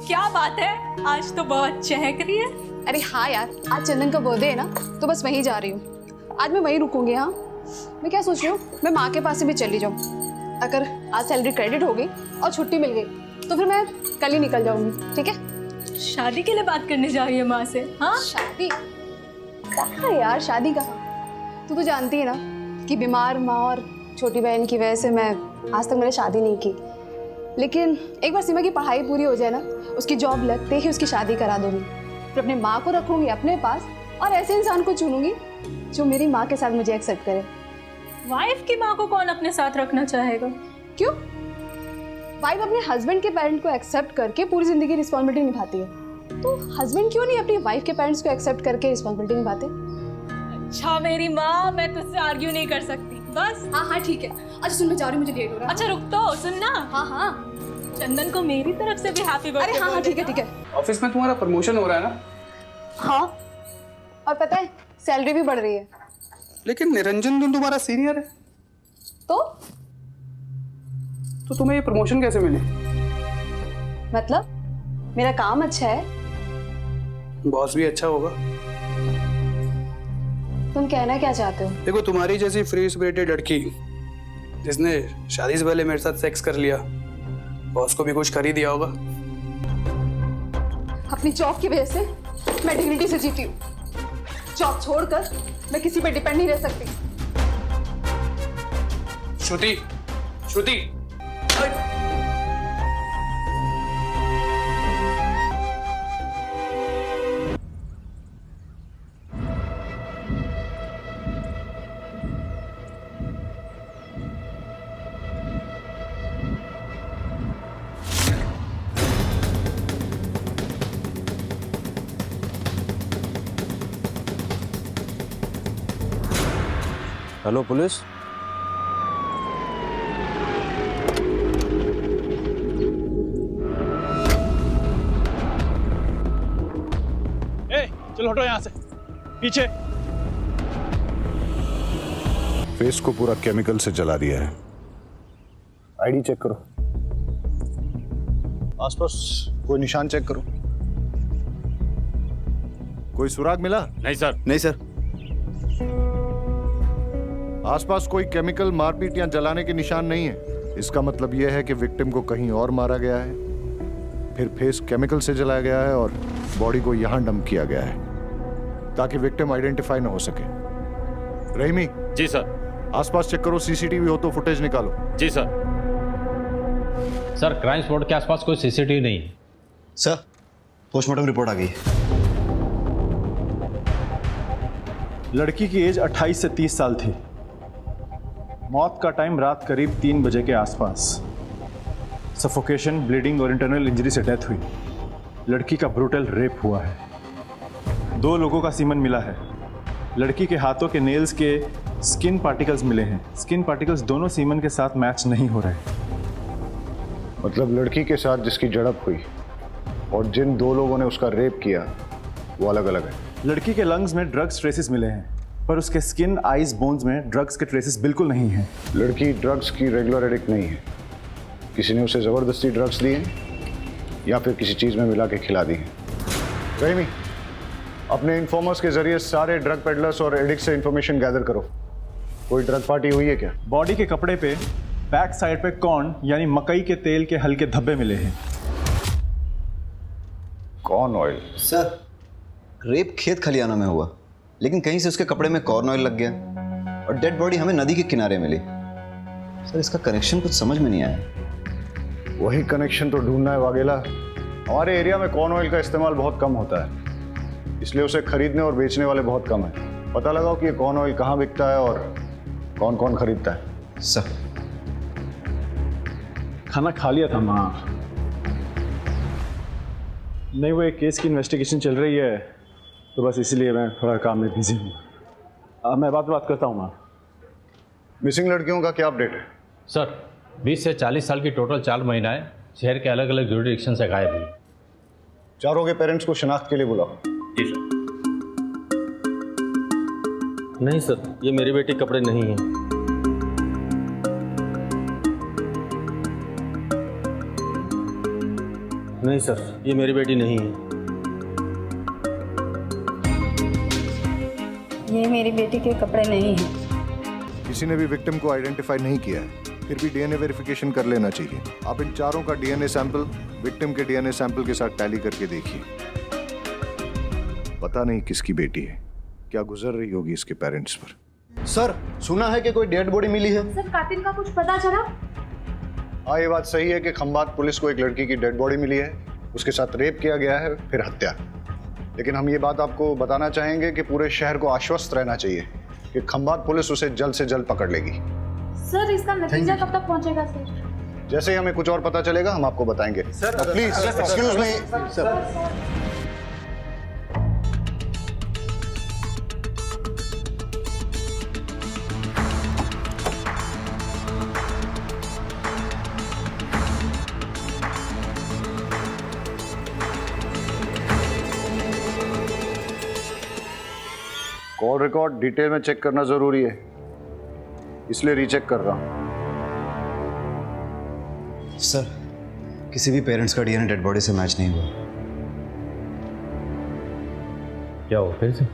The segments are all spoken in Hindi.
क्या बात है, आज तो बहुत चहक रही है। अरे हाँ यार, आज चंदन का बर्थडे है ना, तो बस वहीं जा रही हूँ। आज मैं वहीं रुकूंगी। हाँ, मैं क्या सोच रही हूँ, मैं माँ के पास से भी चली जाऊँ। अगर आज सैलरी क्रेडिट हो गई और छुट्टी मिल गई तो फिर मैं कल ही निकल जाऊंगी। ठीक है? शादी के लिए बात करने जा रही है माँ से? हाँ, शादी कहाँ यार, शादी कहाँ? तू तो जानती है ना कि बीमार माँ और छोटी बहन की वजह से मैं आज तक मैंने शादी नहीं की। लेकिन एक बार सीमा की पढ़ाई पूरी हो जाए ना, उसकी जॉब लगते ही उसकी शादी करा दूंगी। फिर अपने माँ को रखूंगी अपने पास और ऐसे इंसान को चुनूंगी जो मेरी माँ के साथ मुझे एक्सेप्ट करे। वाइफ की माँ को कौन अपने साथ रखना चाहेगा? क्यों? वाइफ अपने हस्बैंड के पेरेंट को एक्सेप्ट करके पूरी जिंदगी रिस्पॉन्सिबिलिटी निभाती है, तो हस्बैंड क्यों नहीं अपनी वाइफ के पेरेंट्स को एक्सेप्ट करके रिस्पॉन्सिबिलिटी निभाते? अच्छा मेरी माँ, मैं तुझसे आर्ग्यू नहीं कर सकती। बस हाँ ठीक है। अच्छा सुन, मैं जा रही हूँ, मुझे लेट हो रहा है। अच्छा रुक तो, सुनना। हाँ चंदन को मेरी तरफ से भी हैप्पी बर्थडे। अरे हाँ ठीक है। ऑफिस में तुम्हारा प्रमोशन हो रहा है ना? हाँ, और पता है सैलरी भी बढ़ रही है। लेकिन निरंजन तो तुम्हारा सीनियर है, तो तुम्हें ये प्रमोशन कैसे मिली? मतलब मेरा काम अच्छा है। बॉस भी अच्छा होगा। तुम कहना क्या चाहते हो? देखो, तुम्हारी जैसी फ्री स्पिरिटेड लड़की जिसने शादी से पहले मेरे साथ सेक्स कर लिया, बॉस को भी कुछ कर ही दिया होगा। अपनी जॉब की वजह से मैं डिग्निटी से जीती हूँ। जॉब छोड़कर मैं किसी पे डिपेंड नहीं रह सकती। श्रुति, हेलो पुलिस। चलो हटो यहाँ से, पीछे। फेस को पूरा केमिकल से जला दिया है। आईडी चेक करो, आसपास कोई निशान चेक करो। कोई सुराग मिला? नहीं सर। नहीं सर। आसपास कोई केमिकल, मारपीट या जलाने के निशान नहीं है। इसका मतलब यह है कि विक्टिम को कहीं और मारा गया है, फिर फेस केमिकल से जलाया गया है और बॉडी को यहां डंप किया गया है ताकि विक्टिम आइडेंटिफाई ना हो सके। रहीमी। जी सर। आसपास चेक करो, सीसीटीवी हो तो फुटेज निकालो। जी सर। सर, क्राइम स्पॉट के आसपास कोई सीसीटीवी नहीं है। सर, पोस्टमार्टम रिपोर्ट आ गई है। लड़की की एज 28 से 30 साल थी। मौत का टाइम रात करीब 3 बजे के आसपास। सफोकेशन, ब्लीडिंग और इंटरनल इंजरी से डेथ हुई। लड़की का ब्रूटल रेप हुआ है। 2 लोगों का सीमन मिला है। लड़की के हाथों के नेल्स के स्किन पार्टिकल्स मिले हैं। स्किन पार्टिकल्स दोनों सीमन के साथ मैच नहीं हो रहे। मतलब लड़की के साथ जिसकी झड़प हुई और जिन 2 लोगों ने उसका रेप किया वो अलग अलग है। लड़की के लंग्स में ड्रग्स ट्रेसेस मिले हैं, पर उसके स्किन, आईज, बोन्स में ड्रग्स के ट्रेसेस बिल्कुल नहीं हैं। लड़की ड्रग्स की रेगुलर एडिक्ट नहीं है। किसी ने उसे जबरदस्ती ड्रग्स दिए या फिर किसी चीज में मिला के खिला दी है। रहीमी, अपने इन्फॉर्मर्स के जरिए सारे ड्रग पेडलर्स और एडिक्ट से इंफॉर्मेशन गैदर करो। कोई ड्रग पार्टी हुई है क्या? बॉडी के कपड़े पे बैक साइड पे कॉर्न यानी मकई के तेल के हल्के धब्बे मिले हैं। Corn oil? सर, रेप खेत खलियानों में हुआ, लेकिन कहीं से उसके कपड़े में कॉर्न ऑयल लग गया और डेड बॉडी हमें नदी के किनारे मिली। सर, इसका कनेक्शन कुछ समझ में नहीं आया। वही कनेक्शन तो ढूंढना है वाघेला। हमारे एरिया में कॉर्न ऑयल का इस्तेमाल बहुत कम होता है, इसलिए उसे खरीदने और बेचने वाले बहुत कम हैं। पता लगाओ कि ये कॉर्न ऑयल कहाँ बिकता है और कौन कौन खरीदता है। सर, खाना खा लिया था माँ। नहीं, वो एक केस की इन्वेस्टिगेशन चल रही है, तो बस इसलिए मैं थोड़ा काम में बिजी हूँ। मैं बात करता हूँ माँ। मिसिंग लड़कियों का क्या अपडेट है? सर, 20 से 40 साल की टोटल 4 महिलाएं शहर के अलग अलग जुरिडिक्शन से गायब हुई। चारों के पेरेंट्स को शिनाख्त के लिए बुलाओ। जी सर। नहीं सर, ये मेरी बेटी कपड़े नहीं हैं। नहीं सर, ये मेरी बेटी नहीं है। ये मेरी बेटी के कपड़े नहीं हैं। किसी ने भी विक्टिम को आइडेंटिफाई नहीं किया है, फिर भी डीएनए वेरिफिकेशन कर लेना चाहिए। आप इन चारों का डीएनए सैंपल विक्टिम के डीएनए सैंपल के साथ टैली करके देखिए। पता नहीं किसकी बेटी है, क्या गुजर रही होगी इसके पेरेंट्स पर। सर सुना है कि कोई डेड बॉडी मिली है। सर कातिल का कुछ पता चला? हाँ, ये बात सही है कि खंभात पुलिस को एक लड़की की डेड बॉडी मिली है, उसके साथ रेप किया गया है, फिर हत्या। लेकिन हम ये बात आपको बताना चाहेंगे कि पूरे शहर को आश्वस्त रहना चाहिए कि खंभात पुलिस उसे जल्द से जल्द पकड़ लेगी। सर इसका नतीजा कब तक पहुंचेगा सर? जैसे ही हमें कुछ और पता चलेगा हम आपको बताएंगे। Please excuse me sir. Call record detail में चेक करना जरूरी है, इसलिए रीचेक कर रहा हूं। सर किसी भी पेरेंट्स का डीएनए डेड बॉडी से मैच नहीं हुआ। क्या हो फिर से?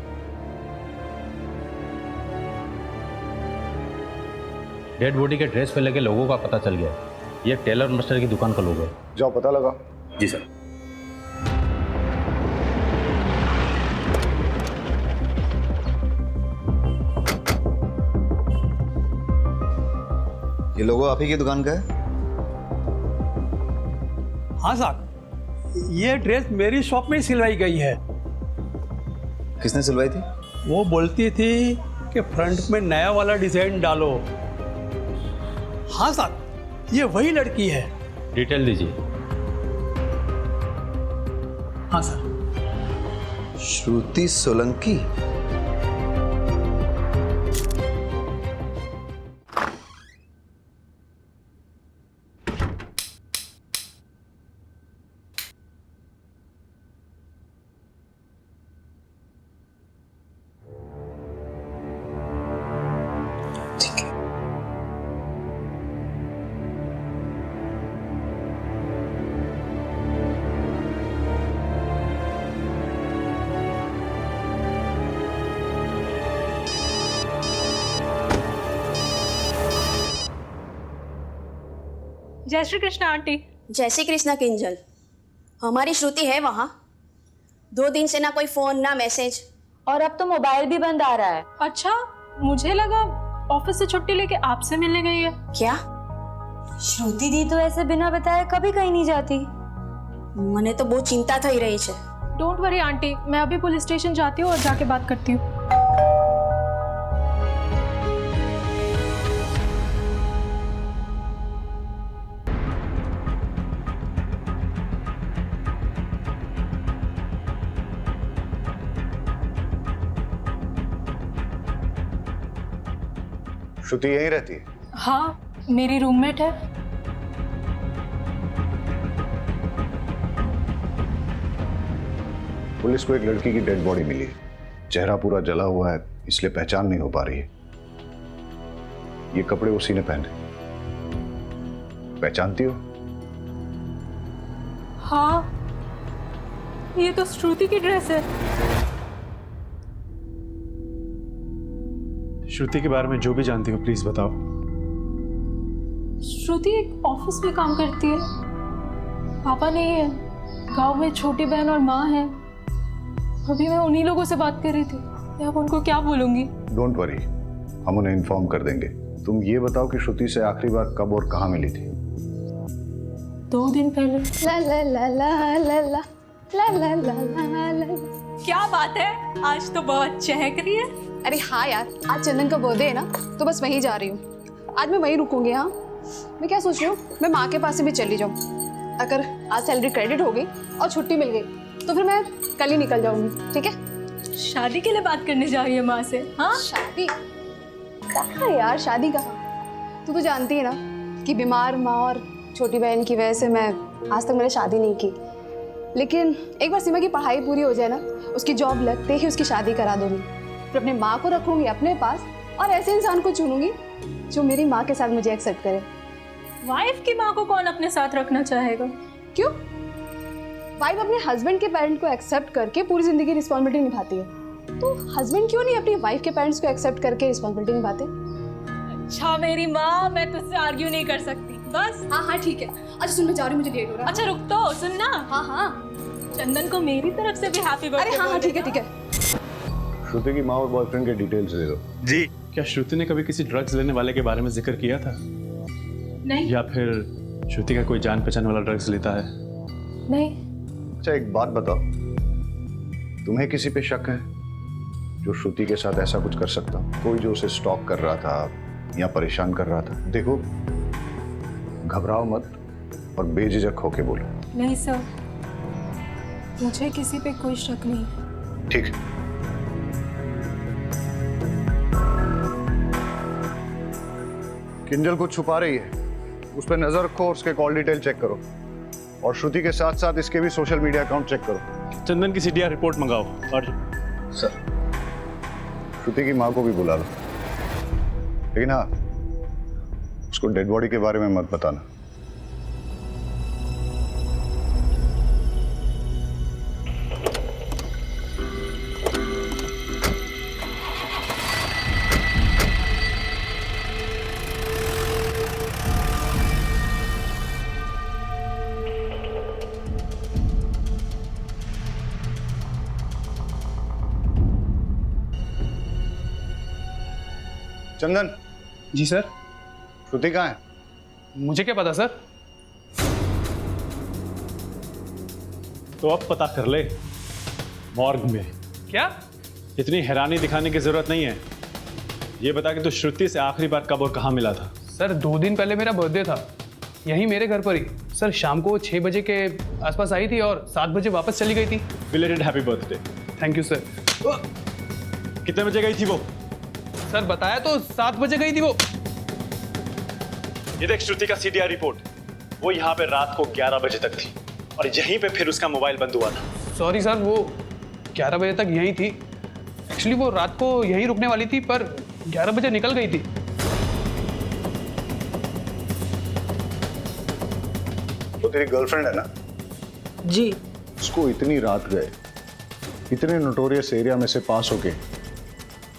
डेड बॉडी के ड्रेस पे लगे लोगों का पता चल गया। ये टेलर मास्टर की दुकान का लोगो है। जाओ पता लगा। जी सर। ये लोगो आप ही की दुकान का है? हाँ साहब, ये ड्रेस मेरी शॉप में ही सिलवाई गई है। किसने सिलवाई थी? वो बोलती थी कि फ्रंट में नया वाला डिजाइन डालो। हाँ साहब, ये वही लड़की है। डिटेल दीजिए। हाँ सर। श्रुति सोलंकी। जय श्री कृष्ण आंटी। जय श्री कृष्णा किंजल। हमारी श्रुति है वहाँ। 2 दिन से ना कोई फोन ना मैसेज, और अब तो मोबाइल भी बंद आ रहा है। अच्छा, मुझे लगा ऑफिस से छुट्टी लेके आपसे मिलने गई है। क्या? श्रुति दी तो ऐसे बिना बताए कभी कहीं नहीं जाती। मने तो बहुत चिंता थई रही है। डोंट वरी आंटी, मैं अभी पुलिस स्टेशन जाती हूँ और जाके बात करती हूँ। श्रुति यहीं रहती है? हाँ, मेरी रूममेट है। पुलिस को एक लड़की की डेड बॉडी मिली है, चेहरा पूरा जला हुआ है, इसलिए पहचान नहीं हो पा रही है। ये कपड़े उसी ने पहने, पहचानती हो? हाँ, ये तो श्रुति की ड्रेस है। श्रुति के बारे में जो भी जानती हो प्लीज बताओ। श्रुति एक ऑफिस में काम करती है। पापा नहीं है, गांव में छोटी बहन और माँ है। अभी मैं उन्हीं लोगों से बात कर रही थी। मैं अब उनको क्या बोलूंगी? डोंट वरी, हम उन्हें इन्फॉर्म कर देंगे। तुम ये बताओ कि श्रुति से आखिरी बार कब और कहाँ मिली थी? 2 दिन पहले। ला ला ला ला ला ला ला ला ला ला ला। क्या बात है, आज तो बहुत चहक रही है। अरे हाँ यार, आज चंदन का बर्थडे है ना, तो बस वहीं जा रही हूँ। आज मैं वहीं रुकूंगी। हाँ, मैं क्या सोच रही हूँ, मैं माँ के पास से भी चली जाऊँ। अगर आज सैलरी क्रेडिट हो गई और छुट्टी मिल गई तो फिर मैं कल ही निकल जाऊंगी। ठीक है? शादी के लिए बात करने जा रही है माँ से? हाँ, शादी कहाँ यार, शादी कहाँ? तू तो जानती है ना कि बीमार माँ और छोटी बहन की वजह से मैं आज तक मैंने शादी नहीं की। लेकिन एक बार सीमा की पढ़ाई पूरी हो जाए ना, उसकी जॉब लगते ही उसकी शादी करा दूंगी। फिर अपने माँ को रखूंगी अपने पास और ऐसे इंसान को चुनूंगी जो मेरी माँ के साथ मुझे एक्सेप्ट करे। वाइफ की माँ को कौन अपने साथ रखना चाहेगा? क्यों? वाइफ अपने हस्बैंड के पेरेंट को एक्सेप्ट करके पूरी जिंदगी रिस्पॉन्सिबिलिटी निभाती है, तो हस्बैंड क्यों नहीं अपनी वाइफ के पेरेंट्स को एक्सेप्ट करके रिस्पॉन्सिबिलिटी निभाते? अच्छा मेरी माँ, मैं तुझसे आर्ग्यू नहीं कर सकती, बस। हाँ हाँ ठीक है। अच्छा सुन, मैं जा रही हूँ, मुझे लेट हो रहा है। अच्छा रुक तो, सुन ना। हाँ हाँ। चंदन को मेरी तरफ से भी हैप्पी बर्थडे। अरे हाँ हाँ ठीक है ठीक है। श्रुति की माँ और बॉयफ्रेंड के डिटेल्स दे दो। जी। क्या श्रुति ने कभी किसी ड्रग्स लेने वाले के बारे में जिक्र किया था? नहीं। या फिर श्रुति का कोई जान पहचान वाला ड्रग्स लेता है? नहीं। अच्छा एक बात बताओ, तुम्हें किसी पे शक है जो श्रुति के साथ ऐसा कुछ कर सकता? कोई जो उसे स्टॉक कर रहा था या परेशान कर रहा था? देखो, घबराओ मत और बेझिझक होके बोलो। नहीं सर, मुझे किसी पे कोई शक नहीं। ठीक है। किंजल कुछ छुपा रही है, उस पर नजर रखो और उसके कॉल डिटेल चेक करो, और श्रुति के साथ साथ इसके भी सोशल मीडिया अकाउंट चेक करो। चंदन की सीडीआर रिपोर्ट मंगाओ। और सर, श्रुति की माँ को भी बुला लो, लेकिन हाँ, उसको डेड बॉडी के बारे में मत बताना। चंदन। जी सर। श्रुति कहाँ है? मुझे क्या पता सर। तो अब पता कर ले, मॉर्ग में। क्या? इतनी हैरानी दिखाने की जरूरत नहीं है। ये बता कि तू श्रुति से आखिरी बार कब और कहाँ मिला था? सर 2 दिन पहले मेरा बर्थडे था, यहीं मेरे घर पर ही। सर शाम को 6 बजे के आसपास आई थी और 7 बजे वापस चली गई थी। Belated happy birthday. Thank you sir. कितने बजे गई थी वो? सर बताया तो 7 बजे गई थी वो। ये देख श्रुति का सीडीआर रिपोर्ट, वो यहाँ पे रात को 11 बजे तक थी और यहीं पे फिर उसका मोबाइल बंद हुआ था। सॉरी सर, वो 11 बजे तक यहीं थी। एक्चुअली वो रात को यहीं रुकने वाली थी, पर 11 बजे निकल गई थी। तो तेरी गर्लफ्रेंड है ना? जी। उसको इतनी रात गए, इतने नोटोरियस एरिया में से पास होके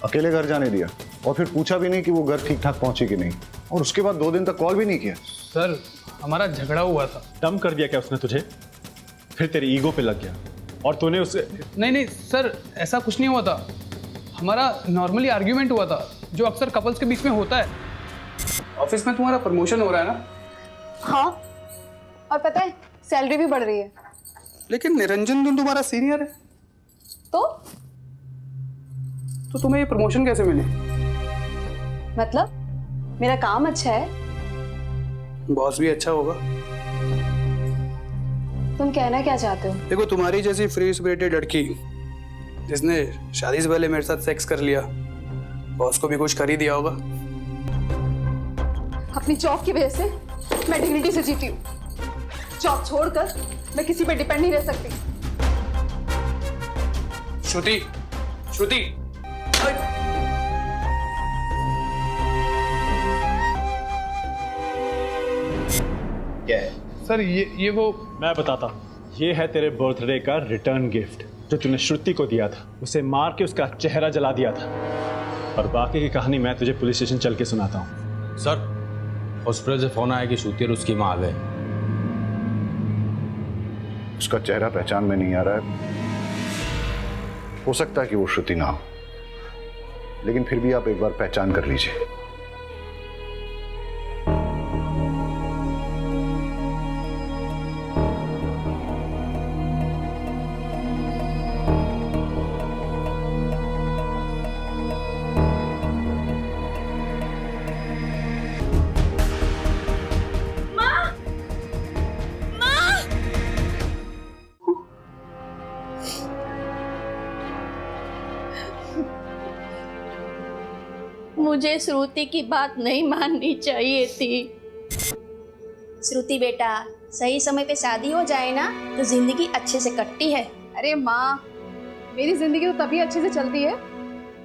अकेले घर जाने दिया, और फिर पूछा भी नहीं कि वो घर ठीक ठाक पहुंची कि नहीं, और उसके बाद 2 दिन तक कॉल भी नहीं किया। सर हमारा झगड़ा हुआ था। डम कर दिया क्या उसने तुझे? फिर तेरी ईगो पे लग गया और तूने उससे? नहीं सर, ऐसा कुछ नहीं हुआ था। हमारा नॉर्मली आर्ग्यूमेंट हुआ था, जो अक्सर कपल्स के बीच में होता है। ऑफिस में तुम्हारा प्रमोशन हो रहा है ना? हाँ, और पता है सैलरी भी बढ़ रही है। लेकिन निरंजन तुम तुम्हारा सीनियर है, तो तुम्हें ये प्रमोशन कैसे मिली? मतलब मेरा काम अच्छा है। बॉस भी अच्छा होगा। तुम कहना क्या चाहते हो? देखो, तुम्हारी जैसी फ्री स्पिरिटेड लड़की जिसने शादी से पहले मेरे साथ सेक्स कर लिया, बॉस को भी कुछ कर ही दिया होगा। अपनी जॉब की वजह से मैं डिग्निटी से जीती हूँ। जॉब छोड़कर मैं किसी पे डिपेंड नहीं रह सकती। श्रुति, श्रुति, क्या है? सर ये वो मैं बताता हूँ। ये है तेरे बर्थडे का रिटर्न गिफ्ट जो तूने श्रुति को दिया था। उसे मार के उसका चेहरा जला दिया था, और बाकी की कहानी मैं तुझे पुलिस स्टेशन चल के सुनाता हूँ। सर हॉस्पिटल से फोन आया कि श्रुति और उसकी माँ आ गए। उसका चेहरा पहचान में नहीं आ रहा है, हो सकता है कि वो श्रुति ना हो, लेकिन फिर भी आप एक बार पहचान कर लीजिए। मुझे श्रुति की बात नहीं माननी चाहिए थी। श्रुति बेटा, सही समय पे शादी हो जाए ना तो जिंदगी अच्छे से कटती है। अरे माँ, मेरी जिंदगी तो तभी अच्छे से चलती है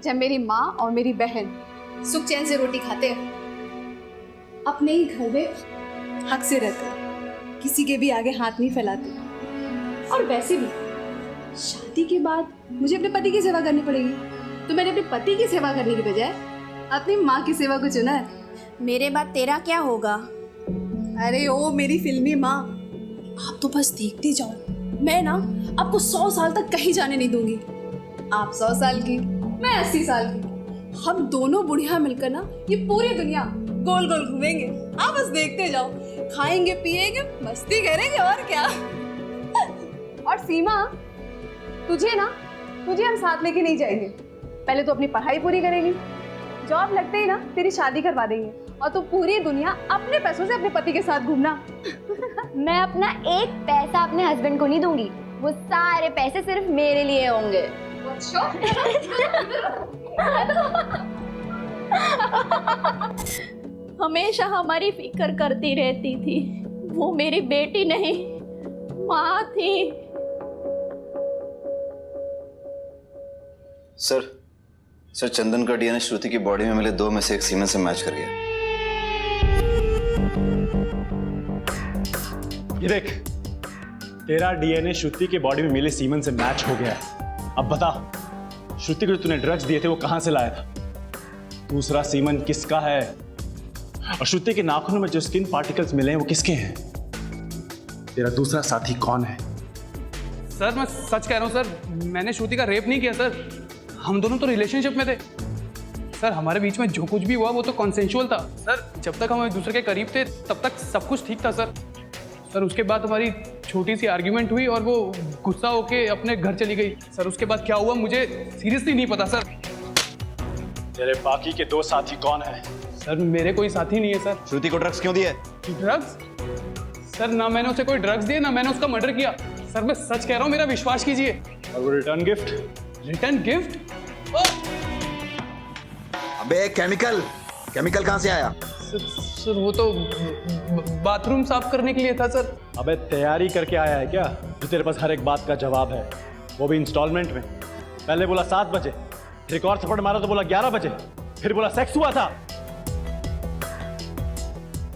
जब मेरी माँ और मेरी बहन सुख चैन से रोटी खाते हैं, अपने ही घर में हक से रहते हैं, किसी के भी आगे हाथ नहीं फैलाते। और वैसे भी शादी के बाद मुझे अपने पति की सेवा करनी पड़ेगी, तो मैंने अपने पति की सेवा करने की बजाय अपनी माँ की सेवा को चुना है। मेरे बाद तेरा क्या होगा? अरे ओ मेरी फिल्मी माँ, आप तो बस देखते जाओ। मैं ना आपको 100 साल तक कहीं जाने नहीं दूंगी। आप 100 साल की, मैं 80 साल की। हम दोनों बुढ़िया मिलकर ना ये पूरी दुनिया गोल गोल घूमेंगे। आप बस देखते जाओ, खाएंगे पिएंगे मस्ती करेंगे और क्या। और सीमा, तुझे हम साथ लेके नहीं जाएंगे। पहले तो अपनी पढ़ाई पूरी करेंगी, जॉब लगते ही ना तेरी शादी करवा देंगे और तू पूरी दुनिया अपने पैसों से अपने पति के साथ घूमना। मैं अपना एक पैसा अपने हस्बैंड को नहीं दूंगी, वो सारे पैसे सिर्फ मेरे लिए होंगे। हमेशा हमारी फिक्र करती रहती थी। वो मेरी बेटी नहीं, माँ थी। सर चंदन का डीएनए श्रुति की बॉडी में मिले 2 में से एक सीमेन से मैच कर गया। ये देख, तेरा डीएनए श्रुति की बॉडी में मिले सीमन से मैच हो गया है। अब बता, श्रुति को जो तूने ड्रग्स दिए थे वो कहां से लाया था? दूसरा सीमन किसका है? और श्रुति के नाखूनों में जो स्किन पार्टिकल्स मिले हैं वो किसके हैं? तेरा दूसरा साथी कौन है? सर मैं सच कह रहा हूँ सर, मैंने श्रुति का रेप नहीं किया सर। हम दोनों तो रिलेशनशिप में थे सर। हमारे बीच में जो कुछ भी हुआ वो तो कॉन्सेंशुअल था सर। जब तक हम एक दूसरे के करीब थे तब तक सब कुछ ठीक था सर। उसके बाद हमारी छोटी सी आर्ग्यूमेंट हुई और वो गुस्सा होके अपने घर चली गई सर। उसके बाद क्या हुआ मुझे सीरियसली नहीं पता सर। तेरे बाकी के 2 साथी कौन है? सर मेरे कोई साथी नहीं है सर। श्रुति को ड्रग्स क्यों दिए? ड्रग्स? सर ना मैंने उसे कोई ड्रग्स दिए, ना मैंने उसका मर्डर किया सर। मैं सच कह रहा हूँ, मेरा विश्वास कीजिए। और वो रिटर्न गिफ्ट? Return gift? अबे केमिकल कहाँ से आया? सर वो तो बाथरूम साफ करने के लिए था सर। अबे तैयारी करके आया है क्या जो तेरे पास हर एक बात का जवाब है, वो भी इंस्टॉलमेंट में? पहले बोला 7 बजे, एक और थप्पड़ मारा तो बोला 11 बजे, फिर बोला सेक्स हुआ था।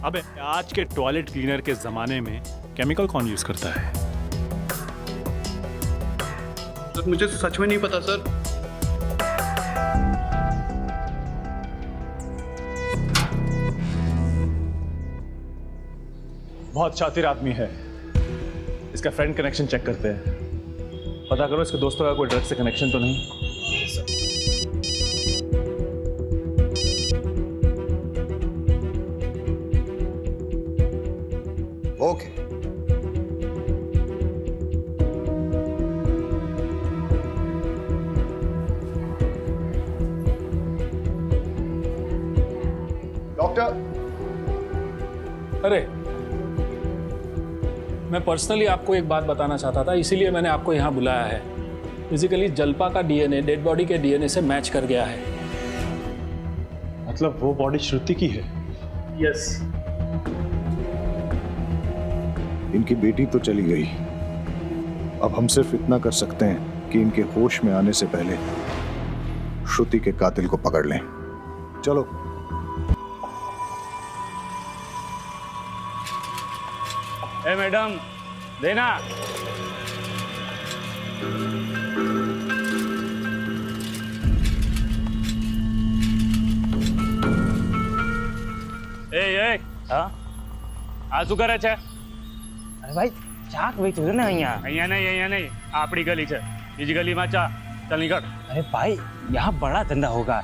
अबे आज के टॉयलेट क्लीनर के जमाने में केमिकल कौन यूज करता है? सर मुझे सच में नहीं पता सर। बहुत शातिर आदमी है, इसका फ्रेंड कनेक्शन चेक करते हैं। पता करो इसके दोस्तों का कोई ड्रग्स से कनेक्शन तो नहीं। ओके। डॉक्टर, अरे मैं पर्सनली आपको एक बात बताना चाहता था, इसीलिए मैंने आपको यहाँ बुलाया है। फिजिकली जल्पा का डीएनए डेड बॉडी के डीएनए से मैच कर गया है। मतलब वो बॉडी श्रुति की है? यस। इनकी बेटी तो चली गई, अब हम सिर्फ इतना कर सकते हैं कि इनके होश में आने से पहले श्रुति के कातिल को पकड़ लें। चलो। ए मैडम, देना। ए हाँ આ શું કરે છે? અરે ભાઈ ચાક વેચું છે ને અહીંયા અહીંયા નહીં આપણી ગલી છે, બીજી ગલીમાં ચા। चल निकल। अरे भाई यहाँ बड़ा धंधा होगा,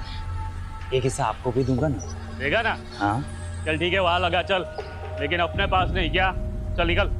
एक हिस्सा आपको भी दूंगा ना। देगा ना? हाँ चल ठीक है, वहां लगा चल, लेकिन अपने पास नहीं। क्या? चल निकल।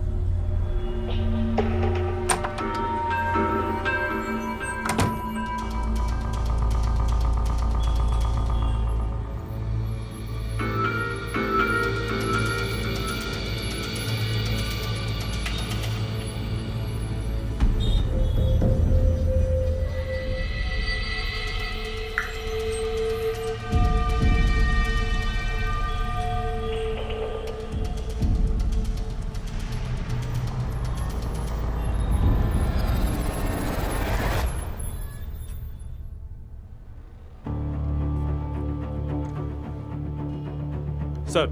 सर,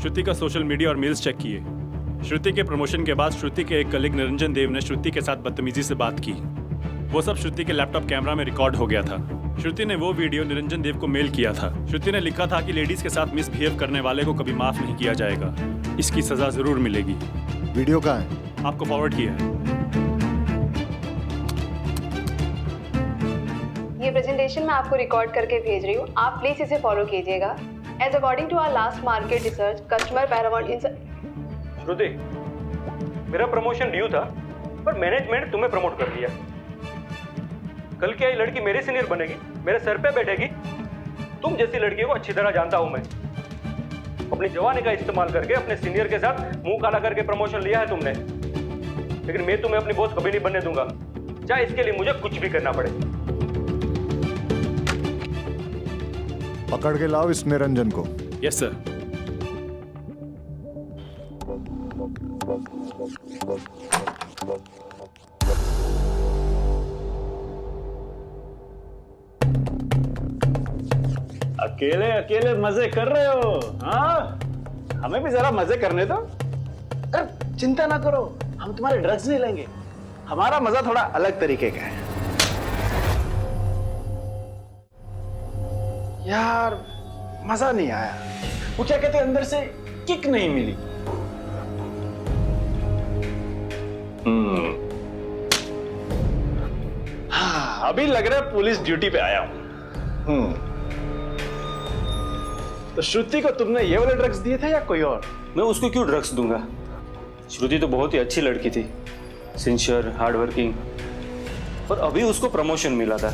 श्रुति का सोशल मीडिया और मेल्स चेक किए, श्रुति के प्रमोशन के बाद श्रुति के एक कलीग निरंजन देव ने श्रुति के साथ बदतमीजी से बात की। वो सब श्रुति के लैपटॉप कैमरा में रिकॉर्ड हो गया था। श्रुति ने वो वीडियो निरंजन देव को मेल किया था। श्रुति ने लिखा था कि लेडीज के साथ मिसबिहेव करने वाले को कभी माफ नहीं किया जाएगा, इसकी सजा जरूर मिलेगी। वीडियो कहाँ है? आपको फॉरवर्ड किया है। ये प्रेजेंटेशन मैं आपको रिकॉर्ड करके भेज रही हूँ, आप प्लीज इसे फॉलो कीजिएगा। As according to our last market research, customer paramount in Shruti, मेरा प्रमोशन ड्यू था पर मैनेजमेंट तुम्हें प्रमोट कर दिया। कल क्या ये लड़की मेरे सीनियर बनेगी, मेरे सर पे बैठेगी? तुम जैसी लड़की को अच्छी तरह जानता हूं मैं। अपनी जवानी का इस्तेमाल करके अपने सीनियर के साथ मुंह काला करके प्रमोशन लिया है तुमने, लेकिन मैं तुम्हें अपनी बॉस कभी नहीं बनने दूंगा, चाहे इसके लिए मुझे कुछ भी करना पड़े। पकड़ के लाओ इस निरंजन को। Yes sir. अकेले अकेले मजे कर रहे हो? हाँ, हमें भी जरा मजे करने दो। अरे चिंता ना करो, हम तुम्हारे ड्रग्स नहीं लेंगे। हमारा मजा थोड़ा अलग तरीके का है। यार मजा नहीं आया, वो क्या कहते हैं, अंदर से किक नहीं मिली। हाँ, अभी लग रहा है पुलिस ड्यूटी पे आया हूं। तो श्रुति को तुमने ये वाले ड्रग्स दिए थे या कोई और? मैं उसको क्यों ड्रग्स दूंगा? श्रुति तो बहुत ही अच्छी लड़की थी, सिंसियर, हार्ड वर्किंग, पर अभी उसको प्रमोशन मिला था।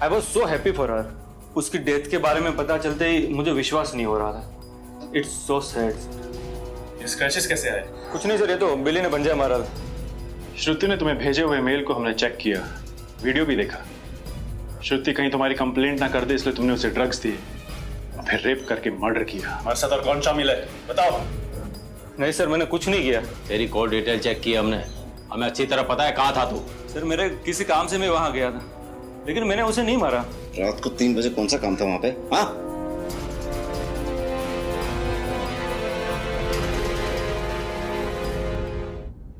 I was so happy for her. उसकी डेथ के बारे में पता चलते ही मुझे विश्वास नहीं हो रहा था। It's so sad. स्क्रैचेस कैसे आए? कुछ नहीं सर, ये तो बिल्ली ने भंजा मारा। श्रुति ने तुम्हें भेजे हुए मेल को हमने चेक किया, वीडियो भी देखा। श्रुति कहीं तुम्हारी कंप्लेंट ना कर दे इसलिए तुमने उसे ड्रग्स दिए, फिर रेप करके मर्डर किया। हमारे साथ और कौन शामिल है बताओ? नहीं सर, मैंने कुछ नहीं किया। तेरी कॉल डिटेल चेक की हमने, हमें अच्छी तरह पता है कहाँ था तू। सर मेरे किसी काम से मैं वहां गया था, लेकिन मैंने उसे नहीं मारा। रात को 3 बजे कौन सा काम था वहां पे? हाँ,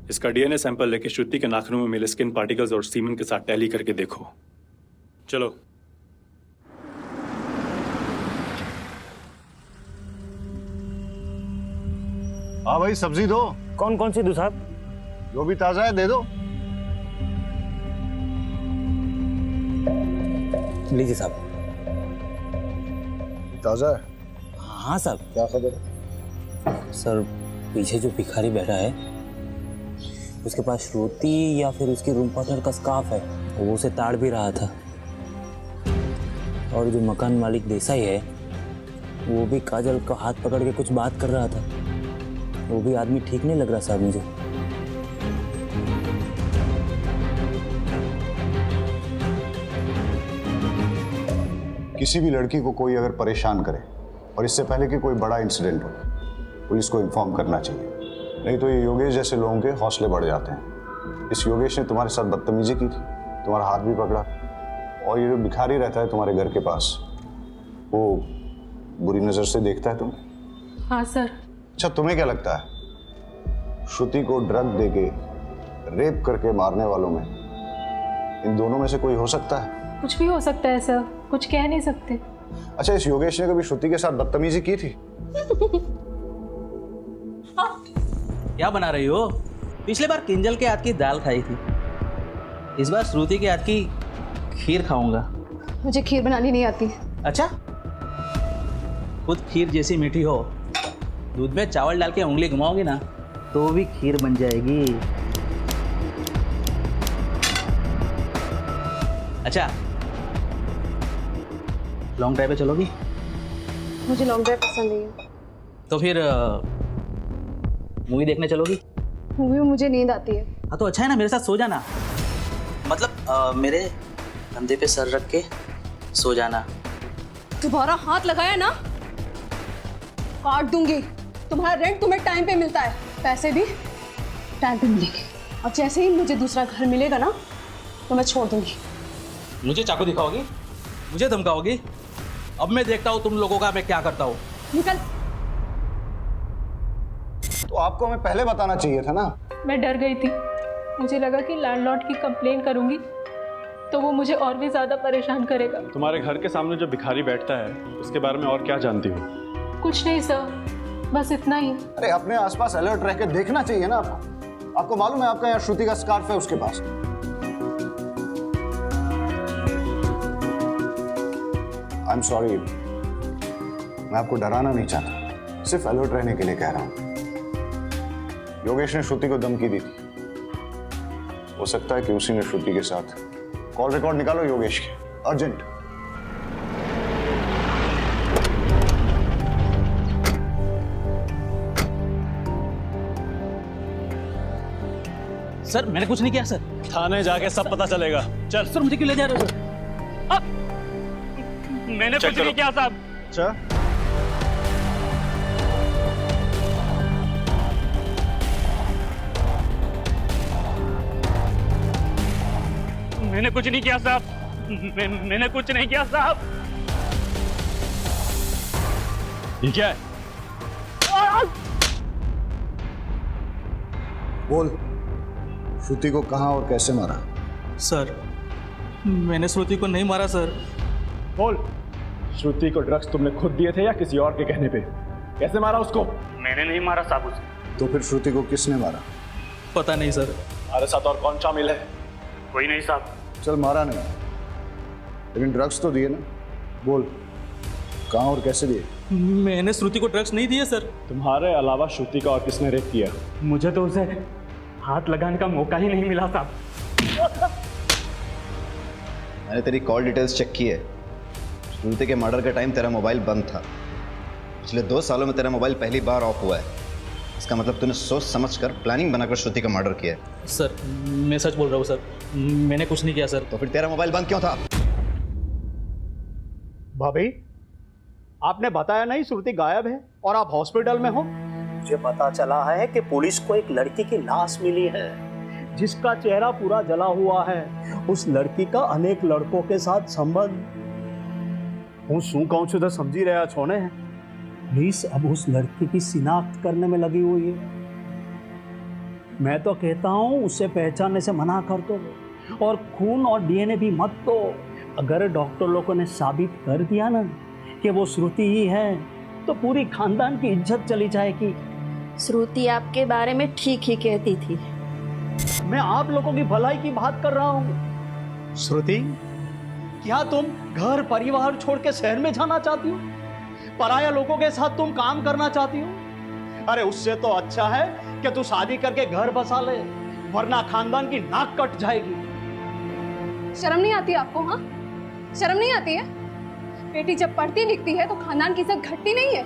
इसका डीएनए सैंपल लेके श्रुति के नाखूनों में मिले स्किन पार्टिकल्स और सीमन के साथ टैली करके देखो। चलो। हाँ भाई, सब्जी दो। कौन कौन सी दूं साहब? जो भी ताजा है दे दो। लीजिए साहब। ताजा है? हाँ साहब। क्या खबर? सर पीछे जो भिखारी बैठा है उसके पास श्रुति या फिर उसकी रूम पार्टनर का स्कार्फ है, वो उसे ताड़ भी रहा था। और जो मकान मालिक देसाई है वो भी काजल का हाथ पकड़ के कुछ बात कर रहा था। वो भी आदमी ठीक नहीं लग रहा साहब मुझे। किसी भी लड़की को कोई अगर परेशान करे और इससे पहले कि कोई बड़ा इंसिडेंट हो, पुलिस को इन्फॉर्म करना चाहिए, नहीं तो ये योगेश जैसे लोगों के हौसले बढ़ जाते हैं। इस योगेश ने तुम्हारे साथ बदतमीजी की थी, तुम्हारा हाथ भी पकड़ा, और ये जो भिखारी रहता है तुम्हारे घर के पास, वो बुरी नज़र से देखता है तुम्हें। हाँ सर। अच्छा, तुम्हें क्या लगता है श्रुति को ड्रग देके रेप करके मारने वालों में इन दोनों में से कोई हो सकता है? कुछ भी हो सकता है सर, कुछ कह नहीं सकते। अच्छा, इस योगेश ने कभी श्रुति के साथ बदतमीजी की थी? क्या बना रही हो? पिछले बार किंजल के हाथ की दाल खाई थी, इस बार श्रुति के हाथ की खीर खाऊंगा। मुझे खीर बनानी नहीं आती। अच्छा, खुद खीर जैसी मीठी हो, दूध में चावल डाल के उंगली घुमाओगी ना तो भी खीर बन जाएगी। अच्छा, लॉन्ग ड्राइव पे चलोगी? मुझे लॉन्ग ड्राइव पसंद नहीं है। तो फिर मूवी देखने चलोगी? मूवी में मुझे नींद आती है। हाँ तो अच्छा है ना, मेरे साथ सो जाना। मतलब मेरे कंधे पे सर रख के सो जाना। तुम्हारा हाथ लगाया ना काट दूंगी। तुम्हारा रेंट तुम्हें टाइम पे मिलता है, पैसे भी टाइम पे मिलेंगे, और जैसे ही मुझे दूसरा घर मिलेगा ना तो मैं छोड़ दूंगी। मुझे चाकू दिखाओगी? मुझे धमकाओगी? अब मैं देखता हूँ तुम लोगों का मैं क्या करता हूँ। निकल। तो आपको आपको हमें पहले बताना चाहिए था ना। मैं डर गई थी, मुझे लगा कि लैंडलॉर्ड की कंप्लेन करूंगी तो वो मुझे और भी ज़्यादा परेशान करेगा। तुम्हारे घर के सामने जो भिखारी बैठता है उसके बारे में और क्या जानती हो? कुछ नहीं सर, बस इतना ही। अरे अपने आसपास अलर्ट रह के देखना चाहिए ना आपको। आपको मालूम है आपका यहाँ श्रुति का स्कार्फ है उसके पास। आई एम सॉरी, मैं आपको डराना नहीं चाहता, सिर्फ अलर्ट रहने के लिए कह रहा हूं। योगेश ने श्रुति को धमकी दी थी, हो सकता है कि उसी ने श्रुति के साथ। कॉल रिकॉर्ड निकालो योगेश के, अर्जेंट। सर मैंने कुछ नहीं किया सर। थाने जाके सब पता चलेगा। चल। सर मुझे क्यों ले जा रहे हो सर? मैंने कुछ नहीं किया साहब। अच्छा, मैंने कुछ नहीं किया साहब। मैंने कुछ नहीं किया साहब। ये क्या है? बोल, श्रुति को कहां और कैसे मारा? सर मैंने श्रुति को नहीं मारा सर। बोल, श्रुति को ड्रग्स तुमने खुद दिए थे या किसी और के कहने पे? कैसे मारा उसको? मैंने नहीं मारा साहब उसे। तो फिर श्रुति को किसने मारा? पता नहीं सर। हमारे साथ और कौन शामिल है? कोई नहीं साहब। चल मारा नहीं, लेकिन ड्रग्स तो दिए ना। बोल, कहां और कैसे दिए? मैंने श्रुति को ड्रग्स नहीं दिए सर। तुम्हारे अलावा श्रुति का और किसने रेप किया? मुझे तो उसे हाथ लगाने का मौका ही नहीं मिला साहब। मैंने तेरी कॉल डिटेल्स चेक की है। श्रुति के मर्डर के टाइम तेरा मोबाइल बंद था। पिछले 2 सालों में तेरा मोबाइल पहली बार ऑफ हुआ है। इसका मतलब तूने सोच समझकर प्लानिंग बनाकर श्रुति का मर्डर किया है। सर मैं सच बोल रहा हूँ सर, मैंने कुछ नहीं किया सर। तो फिर तेरा मोबाइल बंद क्यों था? भाभी, आपने बताया नहीं श्रुति गायब है और आप हॉस्पिटल में हो। मुझे पता चला है कि पुलिस को एक लड़की की लाश मिली है जिसका चेहरा पूरा जला हुआ है। उस लड़की का अनेक लड़कों के साथ संबंध। હું શું કહું છું તો સમજી રહ્યા છો ને? पुलिस अब उस लड़की की शिनाख्त करने में लगी हुई है। मैं तो कहता हूँ उसे पहचानने से मना कर दो और खून और डीएनए भी मत दो। अगर डॉक्टर लोगों ने साबित कर दिया ना कि वो श्रुति ही है तो पूरी खानदान की इज्जत चली जाएगी। श्रुति आपके बारे में ठीक ही कहती थी। मैं आप लोगों की भलाई की बात कर रहा हूँ। श्रुति, क्या तुम घर परिवार छोड़ के शहर में जाना चाहती हो? पराया लोगों के साथ तुम काम करना चाहती हो? अरे उससे तो अच्छा है कि तू शादी करके घर बसा ले, वरना खानदान की नाक कट जाएगी। शर्म नहीं आती आपको? हाँ, शर्म नहीं आती है? बेटी जब पढ़ती लिखती है तो खानदान की इज्जत घटती नहीं है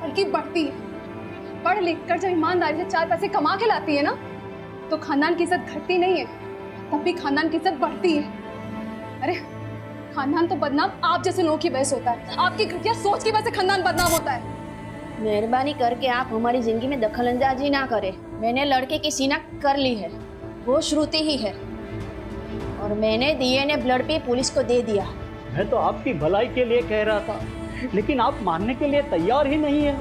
बल्कि बढ़ती है। पढ़ लिख कर जब ईमानदारी से 4 पैसे कमा के लाती है ना तो खानदान की इज्जत घटती नहीं है, तब भी खानदान की इज्जत बढ़ती है। अरे खानदान तो बदनाम आप जैसे लोगों की वजह से होता है। आपकी घटिया सोच की वजह से खानदान बदनाम होता है। मेहरबानी करके आप हमारी जिंदगी में दखल अंदाजी ना करें। मैंने लड़के की शिनाख्त कर ली है, वो श्रुति ही है और मैंने डीएनए ब्लड पे पुलिस को दे दिया। मैं तो आपकी भलाई के लिए कह रहा था, लेकिन आप मानने के लिए तैयार ही नहीं है।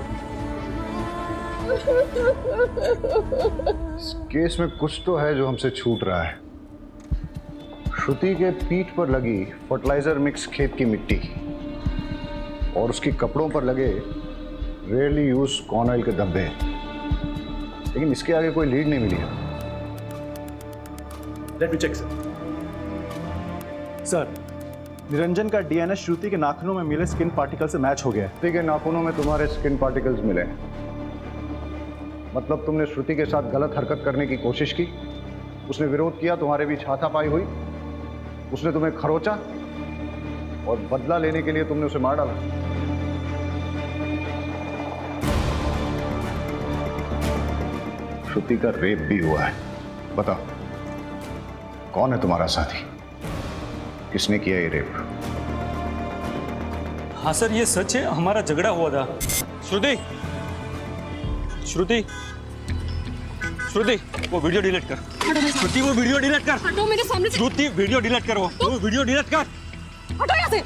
इस केस में कुछ तो है जो हमसे छूट रहा है। श्रुति के पीठ पर लगी फर्टिलाइजर मिक्स खेत की मिट्टी और उसके कपड़ों पर लगे रेयरली यूज कॉर्न ऑयल के धब्बे, लेकिन इसके आगे कोई लीड नहीं मिली है। Let me check sir. Niranjan का डीएनए श्रुति के नाखूनों में मिले स्किन पार्टिकल से मैच हो गया है। श्रुति के नाखूनों में तुम्हारे स्किन पार्टिकल्स मिले, मतलब तुमने श्रुति के साथ गलत हरकत करने की कोशिश की, उसने विरोध किया, तुम्हारे बीच हाथापाई हुई, उसने तुम्हें खरोचा और बदला लेने के लिए तुमने उसे मार डाला। श्रुति का रेप भी हुआ है। बताओ कौन है तुम्हारा साथी? किसने किया ये रेप? हाँ सर ये सच है, हमारा झगड़ा हुआ था। श्रुति, श्रुति, श्रुति वो वीडियो डिलीट कर। श्रुति वो वीडियो डिलीट कर। हटो मेरे सामने से। श्रुति वीडियो डिलीट कर, वो वीडियो डिलीट कर। हटो यहाँ से।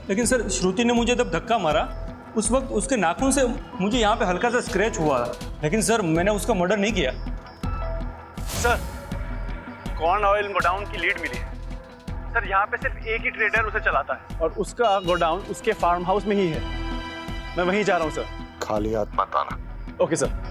लेकिन सर श्रुति ने मुझे जब धक्का मारा उस वक्त उसके नाखून से मुझे यहाँ पे हल्का सा स्क्रैच हुआ था, लेकिन सर मैंने उसका मर्डर नहीं किया। सर, कॉर्न ऑयल गोडाउन की लीड मिली है सर। यहाँ पे सिर्फ एक ही ट्रेडर उसे चलाता है और उसका गोडाउन उसके फार्म हाउस में ही है। मैं वहीं जा रहा हूँ सर। खाली हाथ मत आना। Okay sir.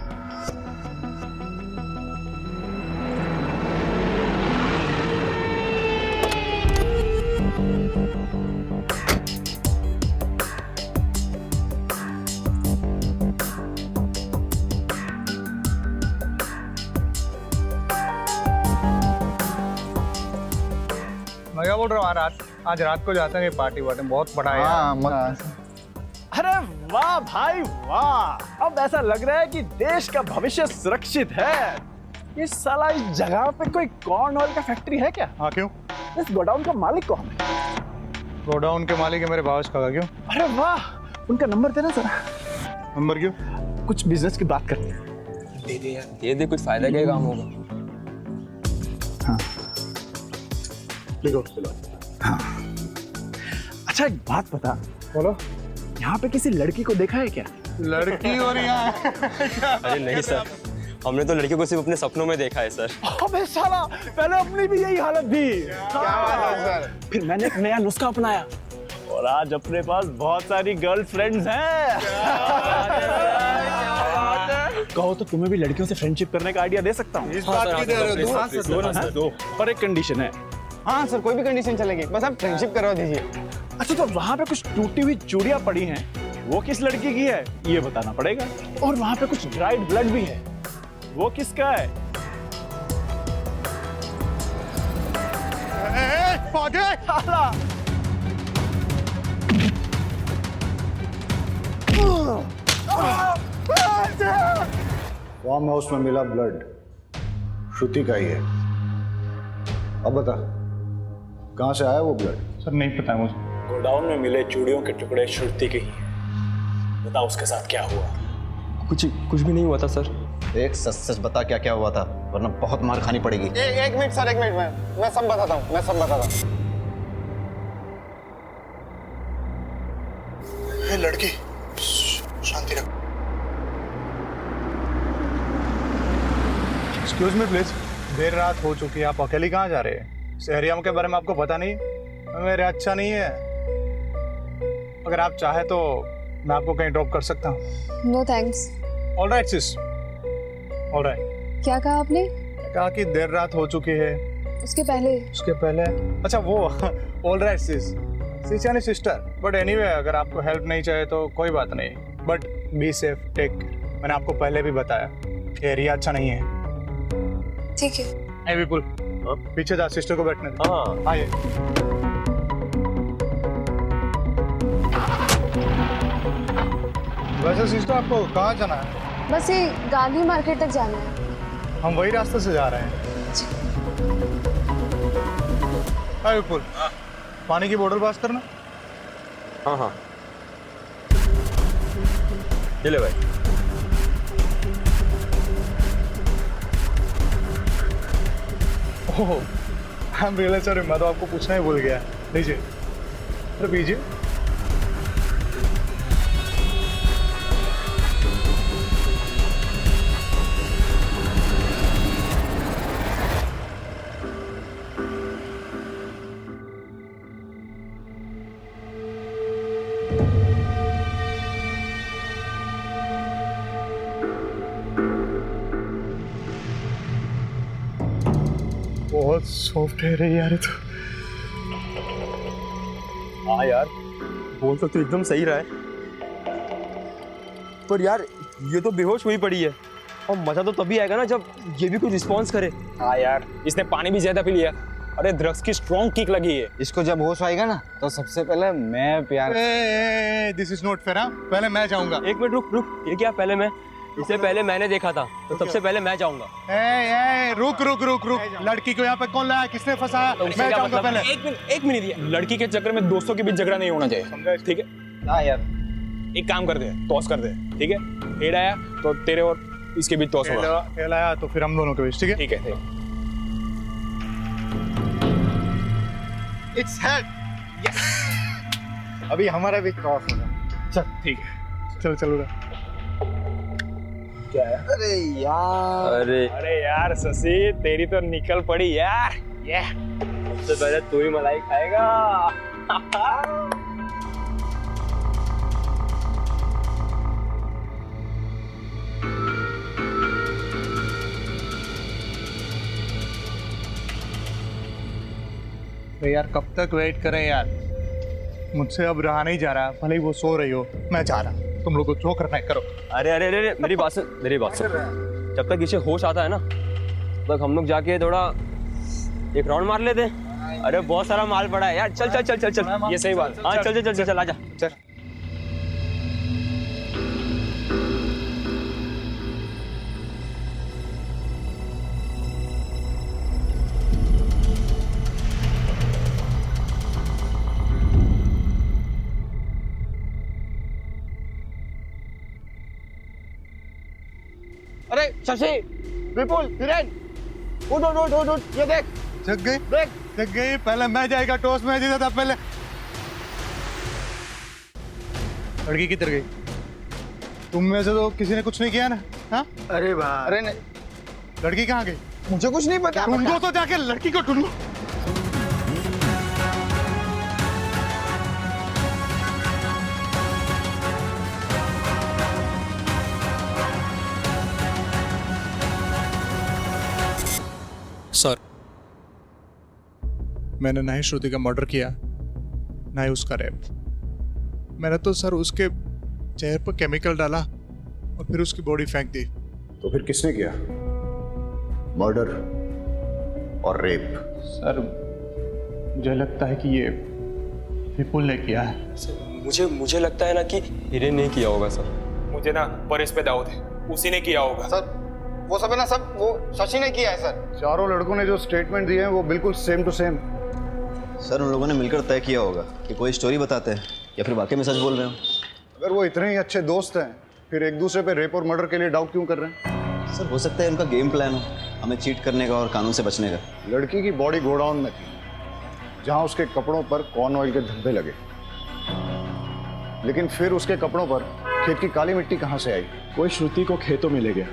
मैं क्या बोल रहा हूँ, आज रात को जाते हैं पार्टी वार्टी, बहुत बड़ा है यार। अरे वाह भाई वाह, अब ऐसा लग रहा है कि देश का भविष्य सुरक्षित है। इस साला इस जगह पे कोई कॉर्न ऑयल का फैक्ट्री है क्या? हाँ, क्यों? इस गोडाउन का मालिक कौन है? गोडाउन के मालिक है मेरे भावज का। क्यों? अरे वाह, उनका नंबर देना जरा। नंबर क्यों? कुछ बिजनेस की बात करते हैं। दे दे यार, दे दे, कुछ फायदा क्या काम होगा। हाँ लिखो। हाँ। अच्छा एक बात बता। बोलो। यहाँ पे किसी लड़की को देखा है क्या? लड़की और यहाँ? अरे नहीं सर, हमने तो लड़की को सिर्फ अपने सपनों में देखा है सर। अबे साला, पहले अपनी भी यही हालत थी। क्या बात है सर? फिर मैंने एक नया नुस्खा अपनाया और आज अपने पास बहुत सारी गर्लफ्रेंड्स हैं। कहो तो तुम्हें भी लड़कियों से फ्रेंडशिप करने का आइडिया दे सकता हूँ। इस बात की दे रहे हो? दो, पर एक कंडीशन है। हाँ सर, कोई भी कंडीशन चलेगी, बस आप फ्रेंडशिप करवा दीजिए। अच्छा तो वहाँ पे कुछ टूटी हुई चूड़ियाँ पड़ी हैं, वो किस लड़की की है ये बताना पड़ेगा। और वहाँ पे कुछ ड्राइड ब्लड भी है, वो किसका है? फार्म हाउस में मिला ब्लड श्रुति का ही है। अब बता, कहाँ से आया वो ब्लड? सर नहीं पता मुझे। गोडाउन में मिले चूड़ियों के टुकड़े श्रुति के ही हैं। बता उसके साथ क्या हुआ? कुछ भी नहीं हुआ था सर। एक सच सच बता क्या क्या हुआ था, वरना बहुत मार खानी पड़ेगी। एक मिनट सर, एक मिनट, मैं सब बताता हूँ, लड़की शांति रख। एक्सक्यूज मी प्लीज, देर रात हो चुकी है, आप अकेली कहाँ जा रहे हैं? इस एरिया के बारे में आपको पता नहीं? मेरे अच्छा नहीं है। अगर आप चाहे तो मैं आपको कहीं ड्रॉप कर सकता हूँ। No thanks. All right sis, all right. क्या कहा आपने? कहा कि देर रात हो चुकी है। उसके पहले? अच्छा वो ऑल राइट सिस, सिस यानी सिस्टर। बट एनीवे, अगर आपको हेल्प नहीं चाहिए तो कोई बात नहीं, बट बी सेफ, टेक। मैंने आपको पहले भी बताया, एरिया अच्छा नहीं है। ठीक है। ए विपुल, पीछे जा, सिस्टर को बैठने दे। हाँ आइए। वैसे सिस्टर आपको कहाँ जाना है? बस ये गांधी मार्केट तक जाना है। हम वही रास्ते से जा रहे हैं। हाय विपुल, पानी की बोतल पास करना। हाँ, ये ले भाई। ओह, आई एम रियली सॉरी, मैं तो आपको पूछना ही भूल गया। लीजिए, अरे पीजिए। बहुत सॉफ्ट है रे यार ये तो। हाँ यार, बोल तो एकदम सही रहा है, पर यार ये तो बेहोश हुई पड़ी है, और मजा तो तभी आएगा ना जब ये भी कुछ रिस्पॉन्स करे। हाँ यार, इसने पानी भी ज्यादा पी लिया। अरे ड्रग्स की स्ट्रॉन्ग किक लगी है। इसको जब होश आएगा ना तो सबसे पहले मैं प्यार। This is not fair. पहले मैं जाऊंगा। एक मिनट रुक, ये क्या पहले मैं? इससे पहले मैंने देखा था, तो सबसे पहले मैं जाऊंगा। रुक, लड़की को यहाँ पे कौन लाया, किसने फंसाया? मैं जाऊंगा पहले। एक मिनट ये लड़की के चक्कर में दोस्तों के बीच झगड़ा नहीं होना चाहिए, ठीक है? हाँ यार, एक काम कर दे, टॉस कर दे, ठीक है? हेड आया तो तेरे और इसके बीच टॉस होगा। हेड आया तो फिर हम दोनों के बीच, ठीक है? ठीक है। Its head. यस। अभी हमारा भी टॉस होगा। चल ठीक है। चलो चलो क्या है? अरे यार शशि, तेरी तो निकल पड़ी यार। ये सबसे पहले तू ही मलाई खाएगा। अरे यार कब तक वेट करें यार, मुझसे अब रहा नहीं जा रहा। भले ही वो सो रही हो, मैं जा रहा हूँ। तुम लोग को जो करना है करो। अरे अरे अरे मेरी बात सुन, मेरी बात सुन। जब तक इसे होश आता है ना, तब हम लोग जाके थोड़ा एक राउंड मार लेते हैं। अरे बहुत सारा माल पड़ा है यार। चल चल चल चल चल, ये सही बात। हाँ चल चल चल चल चल, आजा चल। अरे शशि, विपुल, हिरेन, उठ उठ उठ उठ उठ, ये देख। जग गई, देख जग गई। पहले मैं जाएगा, टॉस में जीता था पहले। लड़की किधर गई? तुम में से तो किसी ने कुछ नहीं किया ना? हाँ? अरे भाई, अरे नहीं, लड़की कहाँ गई? मुझे कुछ नहीं पता। ढूंढो तो जाके लड़की को ढूंढो। सर, मैंने ना ही श्रुति का मर्डर किया, ना ही उसका रेप। मैंने तो सर उसके चेहरे पर केमिकल डाला और फिर उसकी बॉडी फेंक दी। तो फिर किसने किया? मर्डर और रेप? सर मुझे लगता है कि ये विपुल ने किया है। मुझे लगता है ना कि हिरेन नहीं किया होगा सर। मुझे ना परेश पे दाऊद है, उसी ने किया होगा सर। वो सब है ना, सब वो शशि ने किया है सर। चारों लड़कों ने जो स्टेटमेंट दिए हैं वो बिल्कुल सेम टू सेम। सर उन लोगों ने मिलकर तय किया होगा कि कोई स्टोरी बताते हैं या फिर वाकई में सच बोल रहे हो। अगर वो इतने ही अच्छे दोस्त हैं, फिर एक दूसरे पे रेप और मर्डर के लिए डाउट क्यों कर रहे हैं? सर हो सकता है उनका गेम प्लान हो, हमें चीट करने का और कानून से बचने का। लड़की की बॉडी गोडाउन में थी, जहां उसके कपड़ों पर कॉर्न ऑयल के धब्बे लगे, लेकिन फिर उसके कपड़ों पर खेत की काली मिट्टी कहां से आई? कोई श्रुति को खेतों में ले गया,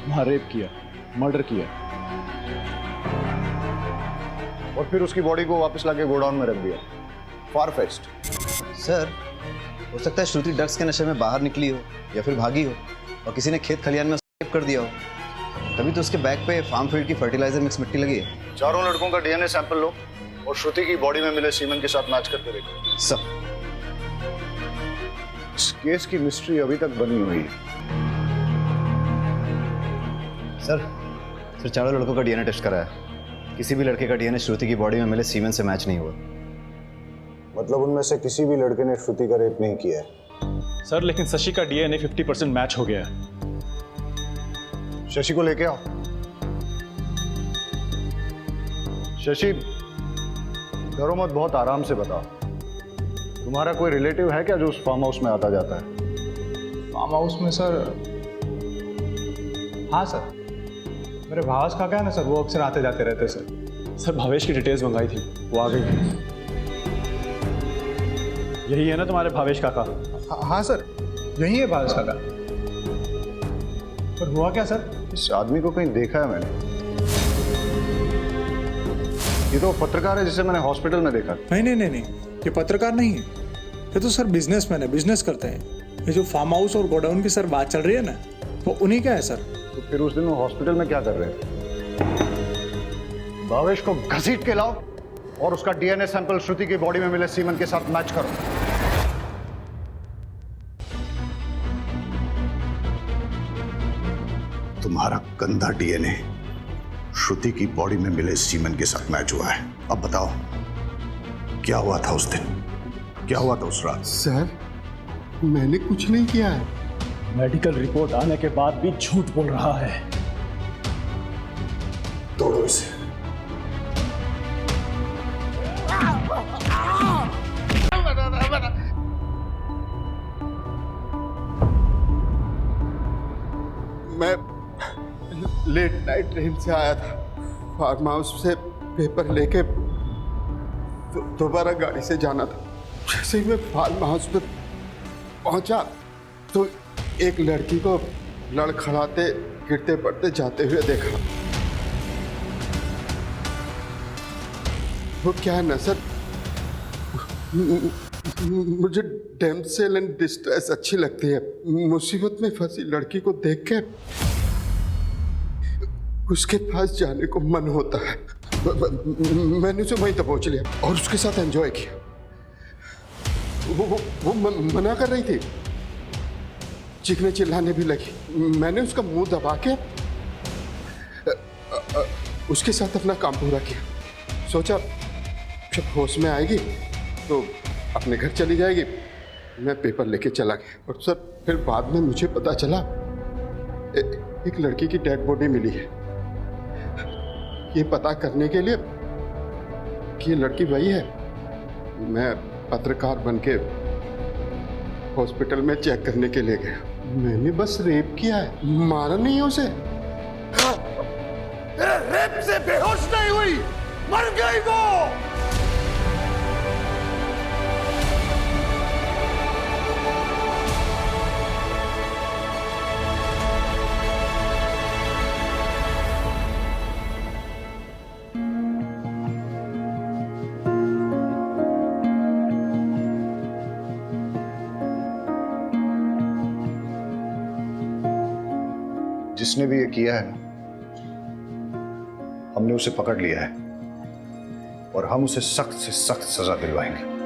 वहां रेप किया, मर्डर किया और फिर उसकी बॉडी को वापस लाके गोडाउन में रख दिया। फार-फेच्ड। सर हो सकता है श्रुति ड्रग्स के नशे में बाहर निकली हो या फिर भागी हो और किसी ने खेत खलियान में रेप कर दिया हो, तभी तो उसके बैग पे फार्म फील्ड की फर्टिलाइजर मिक्स मिट्टी लगी है। चारों लड़कों का डीएनए सैंपल लो और श्रुति की बॉडी में मिले सीमेंट के साथ मैच करके देखो। सब इस केस की मिस्ट्री अभी तक बनी हुई है। सर चारों लड़कों का डीएनए टेस्ट कराया, किसी भी लड़के का डीएनए श्रुति की बॉडी में मिले सीमेंट से मैच नहीं हुआ। मतलब उनमें से किसी भी लड़के ने श्रुति का रेप नहीं किया है? सर लेकिन शशि का डीएनए 50% मैच हो गया है। शशि को लेके आओ। शशि, डरो मत, बहुत आराम से बताओ। तुम्हारा कोई रिलेटिव है क्या जो उस फार्म हाउस में आता जाता है? फार्म हाउस में सर? हाँ सर, मेरे भावेश काका है ना सर, वो अक्सर आते जाते रहते सर। भावेश की डिटेल्स मंगाई थी, वो आ गई। यही है ना तुम्हारे भावेश काका? हाँ सर, यही है भावेश काका। पर हुआ क्या सर? इस आदमी को कहीं देखा है मैंने। ये तो पत्रकार है जिसे मैंने हॉस्पिटल में देखा। नहीं, ये पत्रकार नहीं है, ये तो सर बिजनेसमैन है, बिजनेस करते हैं। ये जो फार्म हाउस और गोडाउन की सर बात चल रही है ना, वो उन्हीं का है सर। तो फिर उस दिन वो हॉस्पिटल में क्या कर रहे थे? भावेश को घसीट के लाओ और उसका डीएनए सैंपल श्रुति की बॉडी में मिले सीमेंट के साथ मैच करो। तुम्हारा गंदा डीएनए श्रुति की बॉडी में मिले सीमेंट के साथ मैच हुआ है। अब बताओ क्या हुआ था उस दिन, क्या हुआ था उस रात? सर मैंने कुछ नहीं किया है। मेडिकल रिपोर्ट आने के बाद भी झूठ बोल रहा है। तोड़ो इसे। मैं लेट नाइट ट्रेन से आया था, फार्म हाउस से पेपर लेके दोबारा गाड़ी से जाना था। जैसे ही मैं फार्म हाउस पे पहुंचा तो एक लड़की को लड़खड़ाते गिरते पड़ते जाते हुए देखा। वो क्या है ना सर, मुझे डैमसेल एंड डिस्ट्रेस अच्छी लगती है। मुसीबत में फंसी लड़की को देख के उसके पास जाने को मन होता है। मैंने उसे वहीं तक पहुंच लिया और उसके साथ एंजॉय किया। वो मना कर रही थी, चीखने चिल्लाने भी लगी। मैंने उसका मुंह दबा के उसके साथ अपना काम पूरा किया। सोचा जब होश में आएगी तो अपने घर चली जाएगी। मैं पेपर लेके चला गया और सर फिर बाद में मुझे पता चला एक लड़की की डेड बॉडी मिली है। ये पता करने के लिए कि ये लड़की वही है, मैं पत्रकार बनके हॉस्पिटल में चेक करने के लिए गया। मैंने बस रेप किया है, मारा नहीं है उसे। रेप से बेहोश नहीं हुई, मर गई वो। जिसने भी ये किया है हमने उसे पकड़ लिया है और हम उसे सख्त से सख्त सजा दिलवाएंगे।